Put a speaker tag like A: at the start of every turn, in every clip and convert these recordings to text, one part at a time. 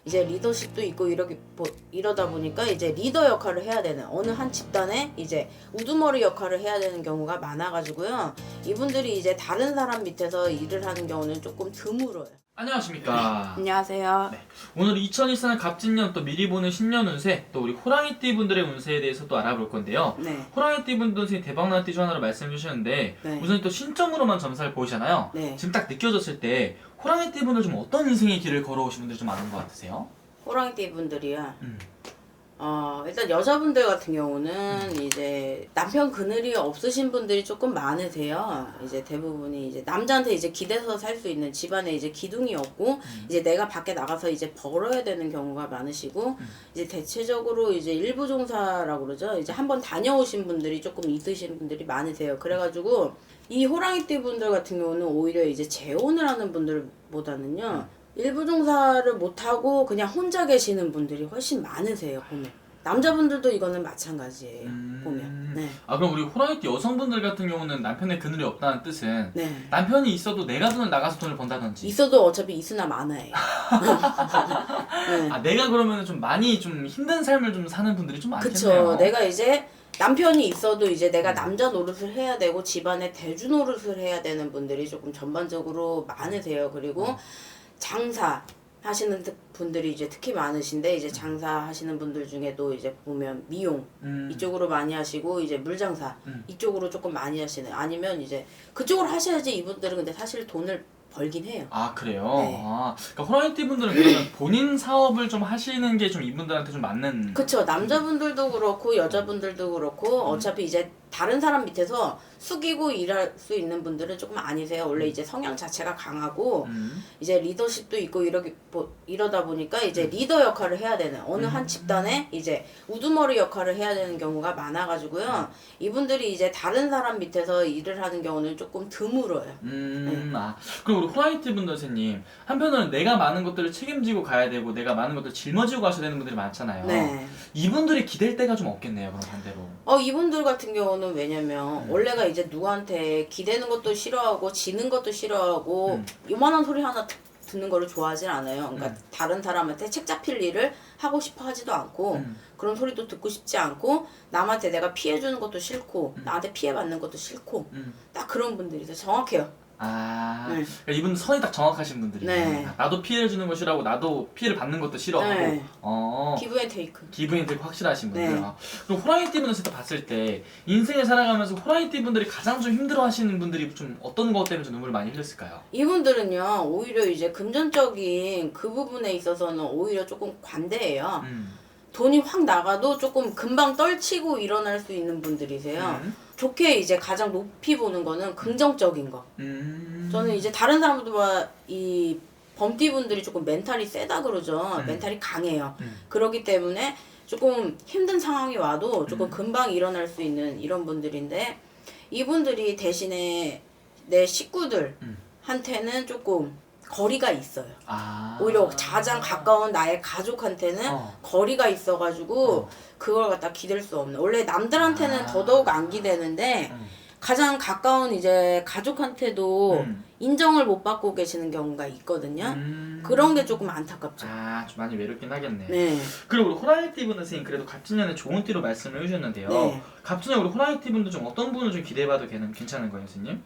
A: 이제 리더십도 있고 이러다 보니까 이제 리더 역할을 해야 되는 어느 한 집단에 이제 우두머리 역할을 해야 되는 경우가 많아가지고요. 이분들이 이제 다른 사람 밑에서 일을 하는 경우는 조금 드물어요.
B: 안녕하십니까.
A: 안녕하세요.
B: 네. 오늘 2024년 갑진년 또 미리 보는 신년 운세 또 우리 호랑이띠 분들의 운세에 대해서 또 알아볼 건데요.
A: 네.
B: 호랑이띠 분들 대박나는 띠 중 하나로 말씀해 주셨는데
A: 네.
B: 우선 또 신점으로만 점사를 보이잖아요.
A: 네.
B: 지금 딱 느껴졌을 때 호랑이띠 분들 좀 어떤 인생의 길을 걸어오신 분들이 좀 많은 것 같으세요?
A: 호랑이띠 분들이야. 일단 여자분들 같은 경우는 이제 남편 그늘이 없으신 분들이 조금 많으세요. 이제 대부분이 이제 남자한테 이제 기대서 살 수 있는 집안에 이제 기둥이 없고 이제 내가 밖에 나가서 이제 벌어야 되는 경우가 많으시고 이제 대체적으로 이제 일부 종사라고 그러죠. 이제 한번 다녀오신 분들이 조금 있으신 분들이 많으세요. 그래가지고 이 호랑이띠 분들 같은 경우는 오히려 이제 재혼을 하는 분들보다는요. 일부 종사를 못하고 그냥 혼자 계시는 분들이 훨씬 많으세요, 보면. 남자분들도 이거는 마찬가지예요, 보면. 네.
B: 아 그럼 우리 호랑이띠 여성분들 같은 경우는 남편의 그늘이 없다는 뜻은
A: 네.
B: 남편이 있어도 내가 돈을 나가서 돈을 번다든지
A: 있어도 어차피 있으나 마나예요. 네.
B: 아 내가 그러면 좀 많이 좀 힘든 삶을 좀 사는 분들이 좀 많겠네요.
A: 그쵸. 내가 이제 남편이 있어도 이제 내가 남자 노릇을 해야 되고 집안에 대주 노릇을 해야 되는 분들이 조금 전반적으로 많으세요. 그리고 장사 하시는 분들이 이제 특히 많으신데 이제 장사 하시는 분들 중에도 이제 보면 미용 이쪽으로 많이 하시고 이제 물장사 이쪽으로 조금 많이 하시는 아니면 이제 그쪽으로 하셔야지 이분들은 근데 사실 돈을 벌긴 해요.
B: 아 그래요?
A: 네.
B: 아, 그러니까 호랑이띠 분들은 그러면 본인 사업을 좀 하시는 게 좀 이분들한테 좀 맞는.
A: 그쵸. 남자분들도 그렇고 여자분들도 그렇고 어차피 이제 다른 사람 밑에서 숙이고 일할 수 있는 분들은 조금 아니세요. 원래 이제 성향 자체가 강하고 이제 리더십도 있고 이러다 보니까 이제 리더 역할을 해야 되는 어느 한 집단에 이제 우두머리 역할을 해야 되는 경우가 많아가지고요. 이분들이 이제 다른 사람 밑에서 일을 하는 경우는 조금 드물어요.
B: 아 그럼 우리 호랑이띠 분들 선생님 한편으로는 내가 많은 것들을 책임지고 가야 되고 내가 많은 것들을 짊어지고 가셔야 되는 분들이 많잖아요.
A: 네.
B: 이분들이 기댈 때가 좀 없겠네요. 그럼 반대로.
A: 이분들 같은 경우는 왜냐면 원래가 이제 누구한테 기대는 것도 싫어하고 지는 것도 싫어하고 요만한 소리 하나 듣는 거를 좋아하진 않아요. 그러니까 다른 사람한테 책 잡힐 일을 하고 싶어 하지도 않고 그런 소리도 듣고 싶지 않고 남한테 내가 피해 주는 것도 싫고 나한테 피해 받는 것도 싫고 딱 그런 분들이세요. 정확해요.
B: 아,
A: 네.
B: 그러니까 이분 선이 딱 정확하신 분들이네.
A: 네.
B: 나도 피해를 주는 거 싫어하고 나도 피해를 받는 것도 싫어하고.
A: 네.
B: 어.
A: 기브 앤 테이크.
B: 기분이 되게 확실하신 분들.
A: 네.
B: 그럼 호랑이띠 분들 봤을 때 인생을 살아가면서 호랑이띠 분들이 가장 좀 힘들어하시는 분들이 좀 어떤 것 때문에 좀 눈물을 많이 흘렸을까요?
A: 이분들은요 오히려 이제 금전적인 그 부분에 있어서는 오히려 조금 관대해요. 돈이 확 나가도 조금 금방 떨치고 일어날 수 있는 분들이세요. 좋게 이제 가장 높이 보는 거는 긍정적인 거. 저는 이제 다른 사람들보다 이 범띠분들이 조금 멘탈이 세다 그러죠. 멘탈이 강해요. 그렇기 때문에 조금 힘든 상황이 와도 조금 금방 일어날 수 있는 이런 분들인데 이분들이 대신에 내 식구들한테는 조금 거리가 있어요.
B: 아.
A: 오히려 가장 가까운 나의 가족한테는 거리가 있어가지고 그걸 갖다 기댈 수 없는. 원래 남들한테는 더더욱 안 기대는데 가장 가까운 이제 가족한테도 인정을 못 받고 계시는 경우가 있거든요. 그런 게 조금 안타깝죠.
B: 아, 좀 많이 외롭긴 하겠네.
A: 네.
B: 그리고 우리 호랑이띠 분들 선생님 그래도 갑진년에 좋은 띠로 말씀을 해주셨는데요.
A: 네.
B: 갑진년 우리 호랑이띠 분들 좀 어떤 부분을 좀 기대해봐도 괜찮은 거예요, 선생님?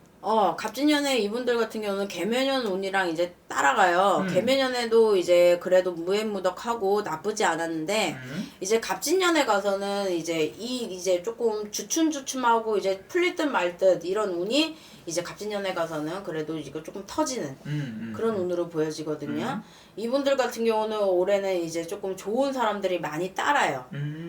A: 갑진년에 이분들 같은 경우는 개묘년 운이랑 이제 따라가요. 개묘년에도 이제 그래도 무해무덕하고 나쁘지 않았는데 이제 갑진년에 가서는 이제 조금 주춤주춤하고 이제 풀릴 듯 말 듯 이런 운이 이제 갑진년에 가서는 그래도 이거 조금 터지는 그런 운으로 보여지거든요. 이분들 같은 경우는 올해는 이제 조금 좋은 사람들이 많이 따라요.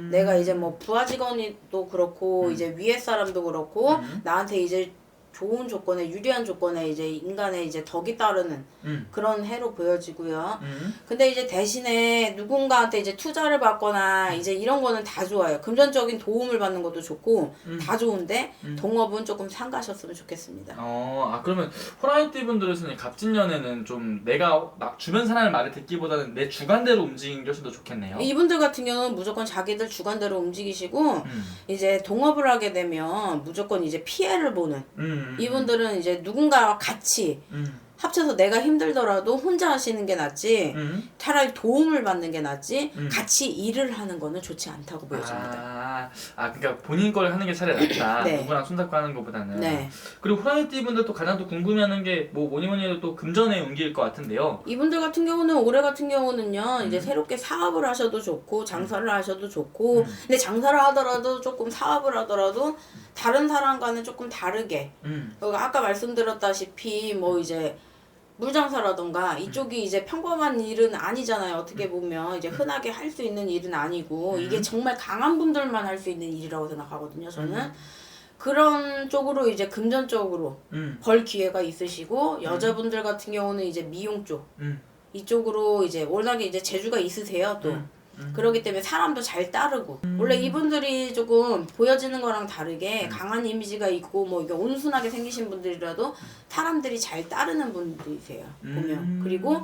A: 내가 이제 뭐 부하 직원도 그렇고 이제 위에 사람도 그렇고 나한테 이제 좋은 조건에 유리한 조건에 이제 인간의 이제 덕이 따르는 그런 해로 보여지고요. 근데 이제 대신에 누군가한테 이제 투자를 받거나 이제 이런 거는 다 좋아요. 금전적인 도움을 받는 것도 좋고 다 좋은데 동업은 조금 삼가셨으면 좋겠습니다.
B: 그러면 호랑이띠 분들은 갑진년에는 좀 내가 주변 사람의 말을 듣기보다는 내 주관대로 움직이는 게 훨씬 더 좋겠네요.
A: 이분들 같은 경우는 무조건 자기들 주관대로 움직이시고 이제 동업을 하게 되면 무조건 이제 피해를 보는 이분들은 이제 누군가와 같이 합쳐서 내가 힘들더라도 혼자 하시는 게 낫지 차라리 도움을 받는 게 낫지 같이 일을 하는 거는 좋지 않다고 보여집니다.
B: 그러니까 본인 걸 하는 게 차라리 낫다.
A: 네.
B: 누구랑 손잡고 하는 것보다는.
A: 네.
B: 그리고 호랑이띠 분들 또 가장 또 궁금해하는 게 뭐 뭐니 해도 또 금전의 운기일 것 같은데요.
A: 이분들 같은 경우는 올해 같은 경우는요 이제 새롭게 사업을 하셔도 좋고 장사를 하셔도 좋고 근데 장사를 하더라도 조금 사업을 하더라도 다른 사람과는 조금 다르게 아까 말씀드렸다시피 뭐 이제 물장사라던가 이쪽이 이제 평범한 일은 아니잖아요. 어떻게 보면 이제 흔하게 할 수 있는 일은 아니고 이게 정말 강한 분들만 할 수 있는 일이라고 생각하거든요. 저는 그런 쪽으로 이제 금전 쪽으로 벌 기회가 있으시고 여자분들 같은 경우는 이제 미용 쪽 이쪽으로 이제 워낙에 이제 재주가 있으세요 또. 그렇기 때문에 사람도 잘 따르고 원래 이분들이 조금 보여지는 거랑 다르게 강한 이미지가 있고 뭐 이게 온순하게 생기신 분들이라도 사람들이 잘 따르는 분들이세요 보면. 그리고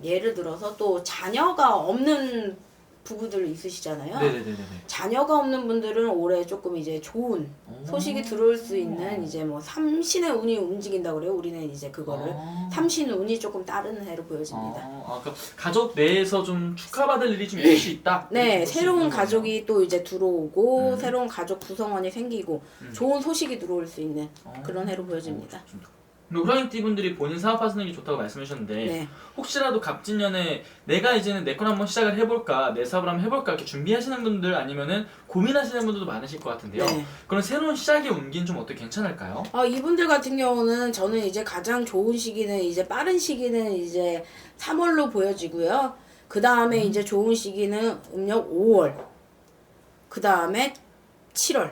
A: 예를 들어서 또 자녀가 없는 부부들 있으시잖아요.
B: 네네네네.
A: 자녀가 없는 분들은 올해 조금 이제 좋은 소식이 들어올 수 있는 이제 뭐 삼신의 운이 움직인다 그래요. 우리는 이제 그거를 삼신 운이 조금 따르는 해로 보여집니다.
B: 그러니까 가족 내에서 좀 축하받을 일이 좀 있을 수 있다.
A: 네, 새로운 가족이 또 이제 들어오고 새로운 가족 구성원이 생기고 좋은 소식이 들어올 수 있는 그런 해로 보여집니다.
B: 호랑이띠 분들이 본인 사업하시는 게 좋다고 말씀하셨는데
A: 네.
B: 혹시라도 갑진년에 내가 이제는 내 걸 한번 시작을 해볼까 내 사업을 한번 해볼까 이렇게 준비하시는 분들 아니면은 고민하시는 분들도 많으실 것 같은데요.
A: 네.
B: 그런 새로운 시작의 운기는 좀 어떻게 괜찮을까요?
A: 이분들 같은 경우는 저는 이제 가장 좋은 시기는 이제 빠른 시기는 이제 3월로 보여지고요. 그 다음에 이제 좋은 시기는 음력 5월. 그 다음에 7월.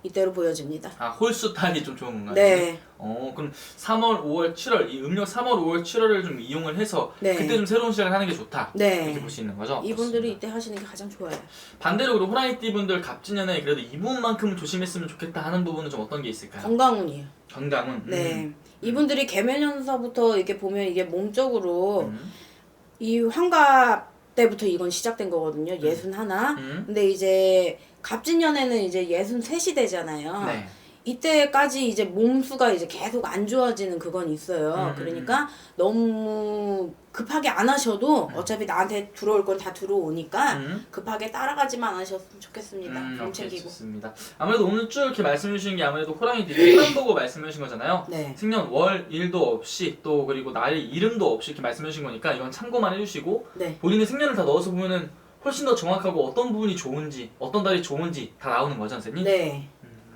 A: 이때로 보여집니다.
B: 홀수 타기 좀 좋은 건가요?
A: 네.
B: 그럼 3월, 5월, 7월 이 음력 3월, 5월, 7월을 좀 이용을 해서
A: 네.
B: 그때 좀 새로운 시작을 하는 게 좋다.
A: 네.
B: 이렇게 볼 수 있는 거죠?
A: 이분들이 이때 하시는 게 가장 좋아요.
B: 반대로 그럼 호랑이띠 분들 갑진년에 그래도 이 부분만큼은 조심했으면 좋겠다 하는 부분은 좀 어떤 게 있을까요?
A: 건강운이에요.
B: 건강은?
A: 네. 이분들이 개면연서부터 이렇게 보면 이게 몸적으로 이 환갑 때부터 이건 시작된 거거든요. 61. 근데 이제 갑진년에는 이제 63이 되잖아요.
B: 네.
A: 이때까지 이제 몸수가 이제 계속 안 좋아지는 그건 있어요. 그러니까 너무 급하게 안 하셔도 어차피 나한테 들어올 건 다 들어오니까 급하게 따라가지만 않으셨으면 좋겠습니다. 몸 챙기고.
B: 좋습니다. 아무래도 오늘 쭉 이렇게 말씀해 주신 게 아무래도 호랑이띠 사람 보고 말씀해 주신 거잖아요.
A: 네.
B: 생년 월 일도 없이 또 그리고 나의 이름도 없이 이렇게 말씀해 주신 거니까 이건 참고만 해주시고
A: 네.
B: 본인의 생년을 다 넣어서 보면은 훨씬 더 정확하고 어떤 부분이 좋은지 어떤 달이 좋은지 다 나오는 거죠, 선생님?
A: 네.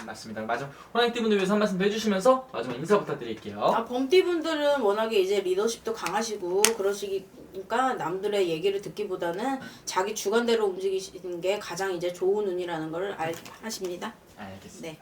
B: 맞습니다. 마지막 호랑이띠 분들 위해서 한 말씀 해주시면서 마지막 인사 부탁드릴게요.
A: 범띠분들은 워낙에 이제 리더십도 강하시고 그러시니까 남들의 얘기를 듣기보다는 자기 주관대로 움직이시는 게 가장 이제 좋은 운이라는 걸 하십니다.
B: 알겠습니다.
A: 네.